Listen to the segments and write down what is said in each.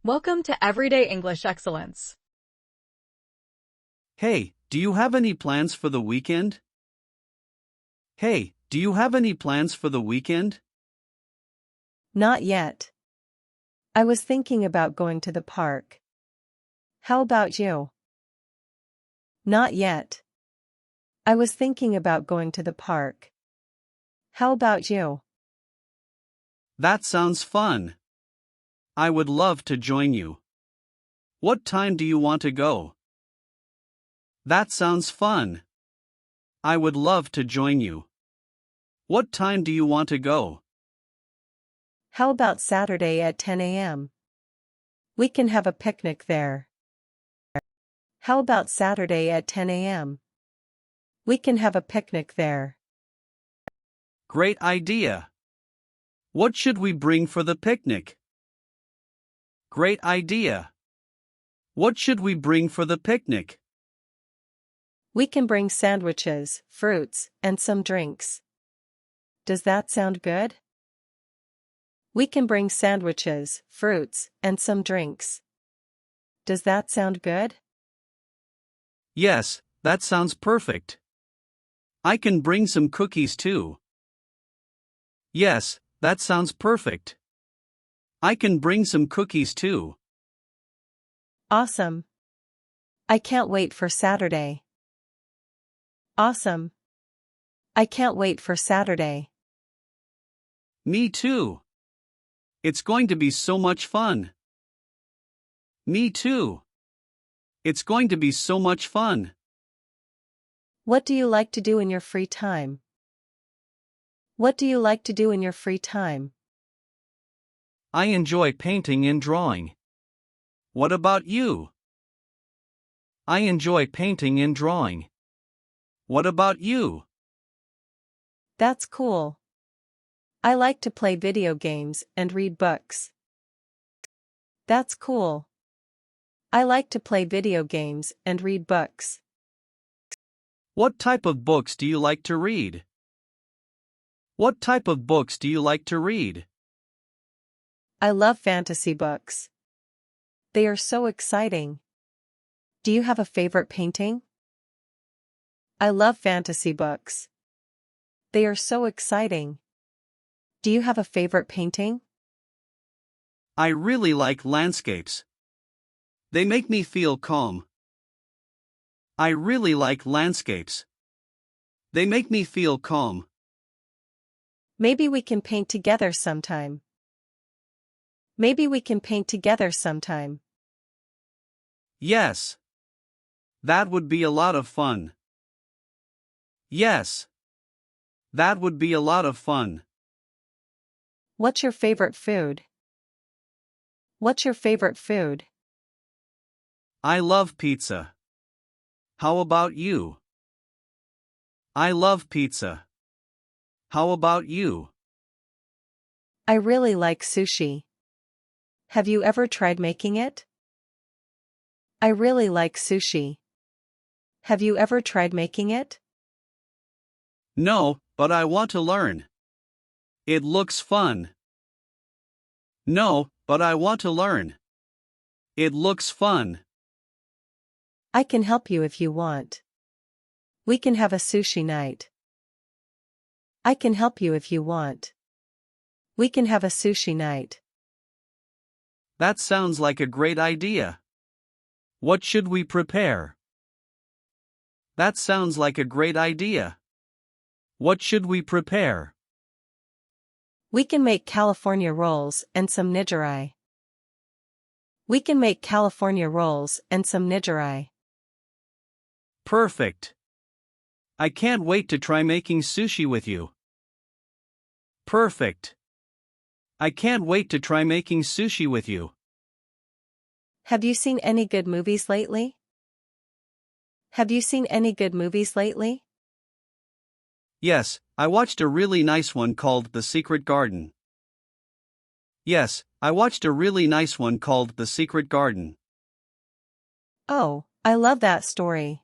Welcome to Everyday English Excellence. Hey, do you have any plans for the weekend? Hey, do you have any plans for the weekend? Not yet. I was thinking about going to the park. How about you? Not yet. I was thinking about going to the park. How about you? That sounds fun. I would love to join you. What time do you want to go? That sounds fun. I would love to join you. What time do you want to go? How about Saturday at 10 a.m.? We can have a picnic there. How about Saturday at 10 a.m.? We can have a picnic there. Great idea. What should we bring for the picnic? Great idea. What should we bring for the picnic? We can bring sandwiches, fruits, and some drinks. Does that sound good? We can bring sandwiches, fruits, and some drinks. Does that sound good? Yes, that sounds perfect. I can bring some cookies too. Yes, that sounds perfect. I can bring some cookies too. Awesome. I can't wait for Saturday. Awesome. I can't wait for Saturday. Me too. It's going to be so much fun. Me too. It's going to be so much fun. What do you like to do in your free time? What do you like to do in your free time? I enjoy painting and drawing. What about you? I enjoy painting and drawing. What about you? That's cool. I like to play video games and read books. That's cool. I like to play video games and read books. What type of books do you like to read? What type of books do you like to read? I love fantasy books. They are so exciting. Do you have a favorite painting? I love fantasy books. They are so exciting. Do you have a favorite painting? I really like landscapes. They make me feel calm. I really like landscapes. They make me feel calm. Maybe we can paint together sometime. Maybe we can paint together sometime. Yes. That would be a lot of fun. Yes. That would be a lot of fun. What's your favorite food? What's your favorite food? I love pizza. How about you? I love pizza. How about you? I really like sushi. Have you ever tried making it? I really like sushi. Have you ever tried making it? No, but I want to learn. It looks fun. No, but I want to learn. It looks fun. I can help you if you want. We can have a sushi night. I can help you if you want. We can have a sushi night. That sounds like a great idea. What should we prepare? That sounds like a great idea. What should we prepare? We can make California rolls and some nigiri. We can make California rolls and some nigiri. Perfect. I can't wait to try making sushi with you. Perfect. I can't wait to try making sushi with you. Have you seen any good movies lately? Have you seen any good movies lately? Yes, I watched a really nice one called The Secret Garden. Yes, I watched a really nice one called The Secret Garden. Oh, I love that story.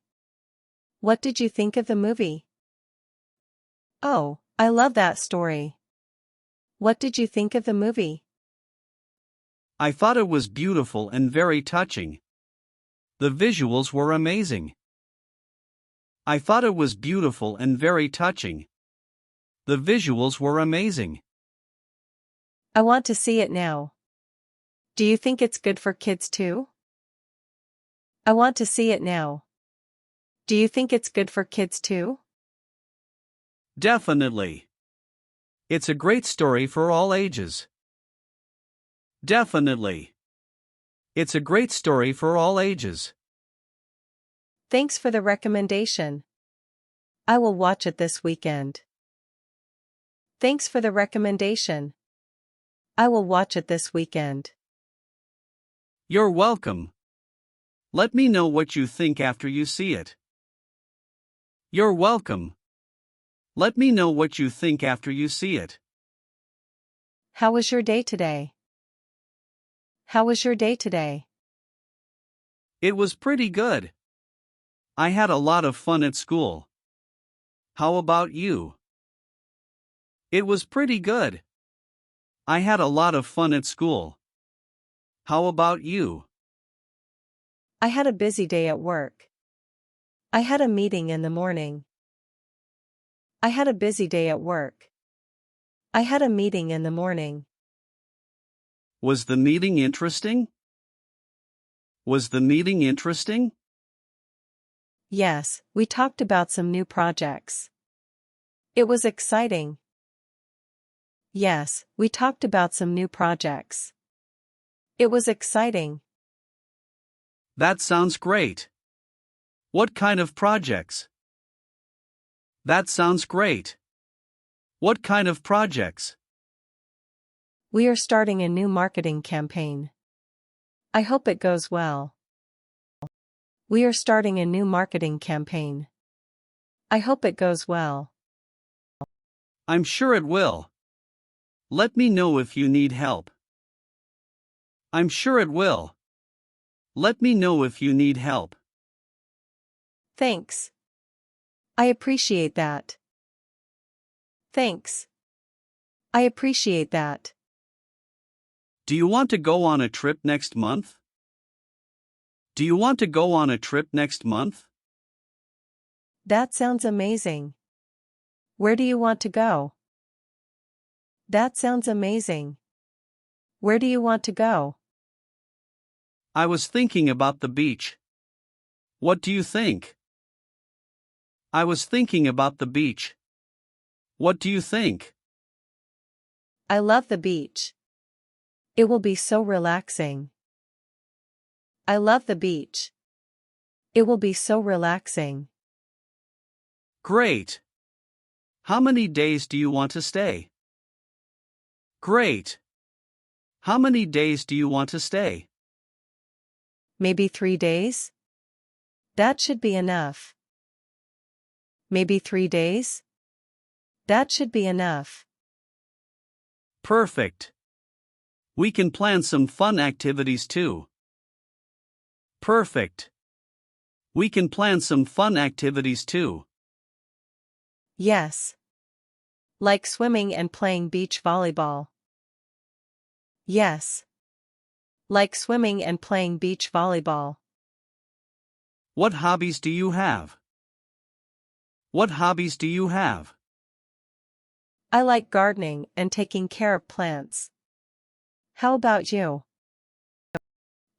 What did you think of the movie? Oh, I love that story. What did you think of the movie? I thought it was beautiful and very touching. The visuals were amazing. I thought it was beautiful and very touching. The visuals were amazing. I want to see it now. Do you think it's good for kids too? I want to see it now. Do you think it's good for kids too? Definitely. It's a great story for all ages. Definitely. It's a great story for all ages. Thanks for the recommendation. I will watch it this weekend. Thanks for the recommendation. I will watch it this weekend. You're welcome. Let me know what you think after you see it. You're welcome. Let me know what you think after you see it. How was your day today? How was your day today? It was pretty good. I had a lot of fun at school. How about you? It was pretty good. I had a lot of fun at school. How about you? I had a busy day at work. I had a meeting in the morning. I had a busy day at work. I had a meeting in the morning. Was the meeting interesting? Was the meeting interesting? Yes, we talked about some new projects. It was exciting. Yes, we talked about some new projects. It was exciting. That sounds great. What kind of projects? That sounds great. What kind of projects? We are starting a new marketing campaign. I hope it goes well. We are starting a new marketing campaign. I hope it goes well. I'm sure it will. Let me know if you need help. I'm sure it will. Let me know if you need help. Thanks. I appreciate that. Thanks. I appreciate that. Do you want to go on a trip next month? Do you want to go on a trip next month? That sounds amazing. Where do you want to go? That sounds amazing. Where do you want to go? I was thinking about the beach. What do you think? I was thinking about the beach. What do you think? I love the beach. It will be so relaxing. I love the beach. It will be so relaxing. Great. How many days do you want to stay? Great. How many days do you want to stay? Maybe 3 days? That should be enough. Maybe 3 days? That should be enough. Perfect. We can plan some fun activities too. Perfect. We can plan some fun activities too. Yes. Like swimming and playing beach volleyball. Yes. Like swimming and playing beach volleyball. What hobbies do you have? What hobbies do you have? I like gardening and taking care of plants. How about you?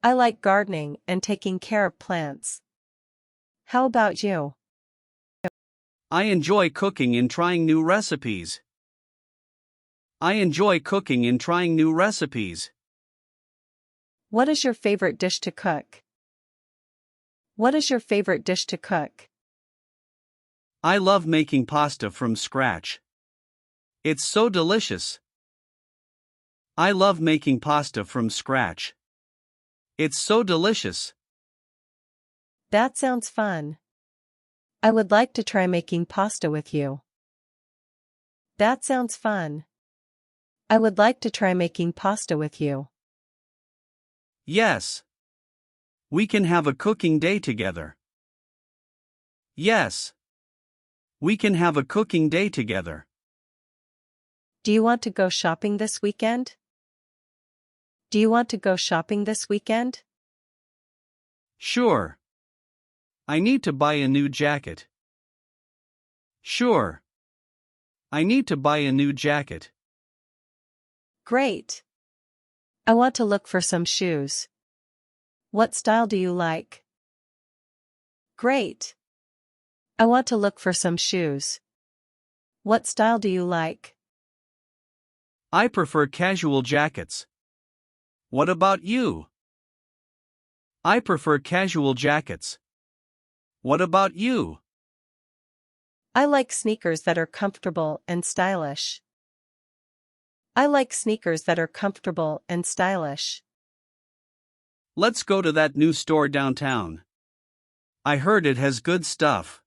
I like gardening and taking care of plants. How about you? I enjoy cooking and trying new recipes. I enjoy cooking and trying new recipes. What is your favorite dish to cook? What is your favorite dish to cook? I love making pasta from scratch. It's so delicious. I love making pasta from scratch. It's so delicious. That sounds fun. I would like to try making pasta with you. That sounds fun. I would like to try making pasta with you. Yes. We can have a cooking day together. Yes. We can have a cooking day together. Do you want to go shopping this weekend? Do you want to go shopping this weekend? Sure. I need to buy a new jacket. Sure. I need to buy a new jacket. Great. I want to look for some shoes. What style do you like? Great. I want to look for some shoes. What style do you like? I prefer casual jackets. What about you? I prefer casual jackets. What about you? I like sneakers that are comfortable and stylish. I like sneakers that are comfortable and stylish. Let's go to that new store downtown. I heard it has good stuff.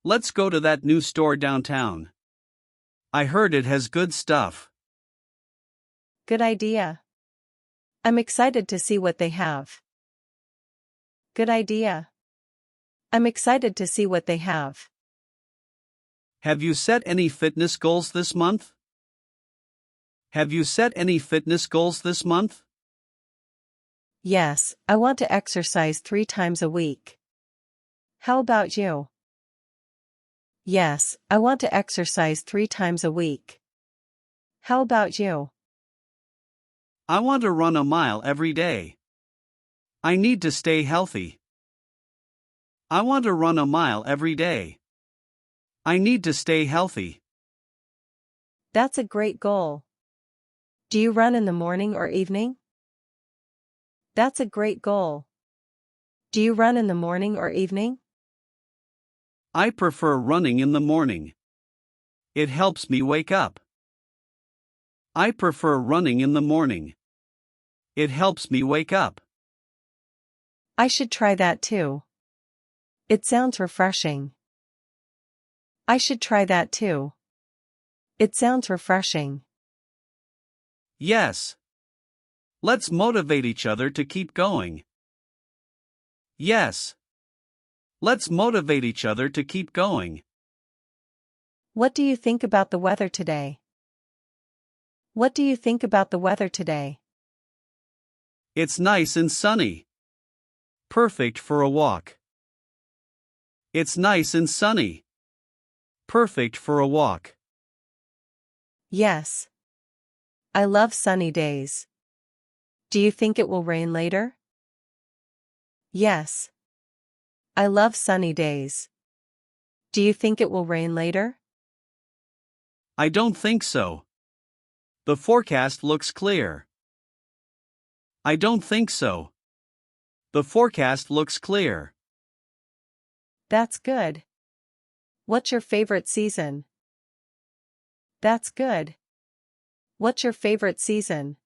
Let's go to that new store downtown. I heard it has good stuff. Good idea. I'm excited to see what they have. Good idea. I'm excited to see what they have. Have you set any fitness goals this month? Have you set any fitness goals this month? Yes, I want to exercise 3 times a week. How about you? Yes, I want to exercise 3 times a week. How about you? I want to run a mile every day. I need to stay healthy. I want to run a mile every day. I need to stay healthy. That's a great goal. Do you run in the morning or evening? That's a great goal. Do you run in the morning or evening? I prefer running in the morning. It helps me wake up. I prefer running in the morning. It helps me wake up. I should try that too. It sounds refreshing. I should try that too. It sounds refreshing. Yes. Let's motivate each other to keep going. Yes. Let's motivate each other to keep going. What do you think about the weather today? What do you think about the weather today? It's nice and sunny. Perfect for a walk. It's nice and sunny. Perfect for a walk. Yes. I love sunny days. Do you think it will rain later? Yes. I love sunny days. Do you think it will rain later? I don't think so. The forecast looks clear. I don't think so. The forecast looks clear. That's good. What's your favorite season? That's good. What's your favorite season?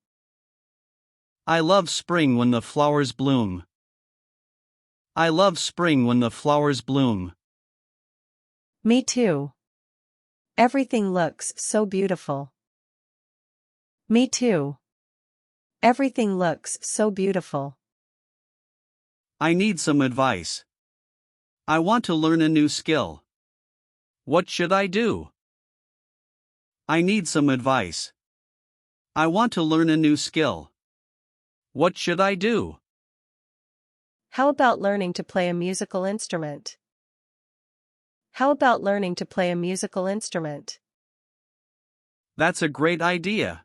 I love spring when the flowers bloom. I love spring when the flowers bloom. Me too. Everything looks so beautiful. Me too. Everything looks so beautiful. I need some advice. I want to learn a new skill. What should I do? I need some advice. I want to learn a new skill. What should I do? How about learning to play a musical instrument? How about learning to play a musical instrument? That's a great idea.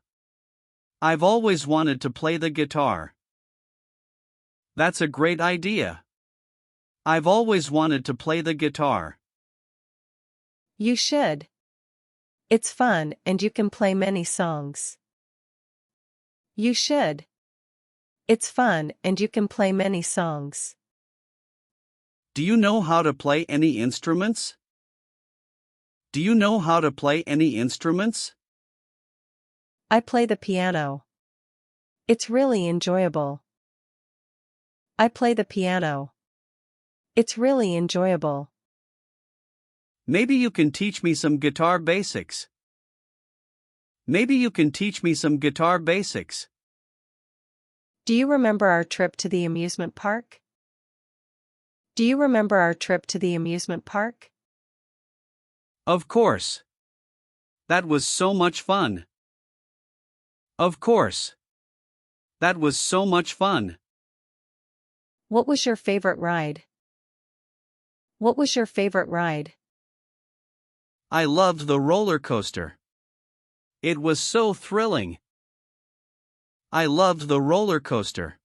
I've always wanted to play the guitar. That's a great idea. I've always wanted to play the guitar. You should. It's fun and you can play many songs. You should. It's fun and you can play many songs. Do you know how to play any instruments? Do you know how to play any instruments? I play the piano. It's really enjoyable. I play the piano. It's really enjoyable. Maybe you can teach me some guitar basics. Maybe you can teach me some guitar basics. Do you remember our trip to the amusement park? Do you remember our trip to the amusement park? Of course. That was so much fun. Of course. That was so much fun. What was your favorite ride? What was your favorite ride? I loved the roller coaster. It was so thrilling. I loved the roller coaster.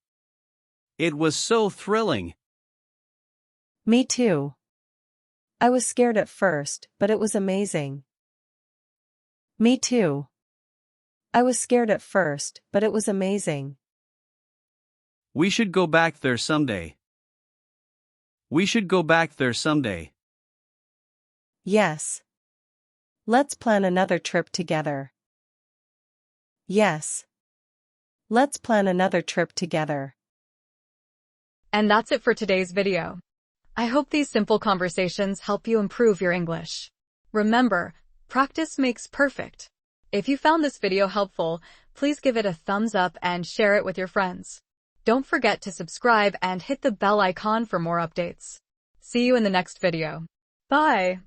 It was so thrilling. Me too. I was scared at first, but it was amazing. Me too. I was scared at first, but it was amazing. We should go back there someday. We should go back there someday. Yes. Let's plan another trip together. Yes. Let's plan another trip together. And that's it for today's video. I hope these simple conversations help you improve your English. Remember, practice makes perfect. If you found this video helpful, please give it a thumbs up and share it with your friends. Don't forget to subscribe and hit the bell icon for more updates. See you in the next video. Bye!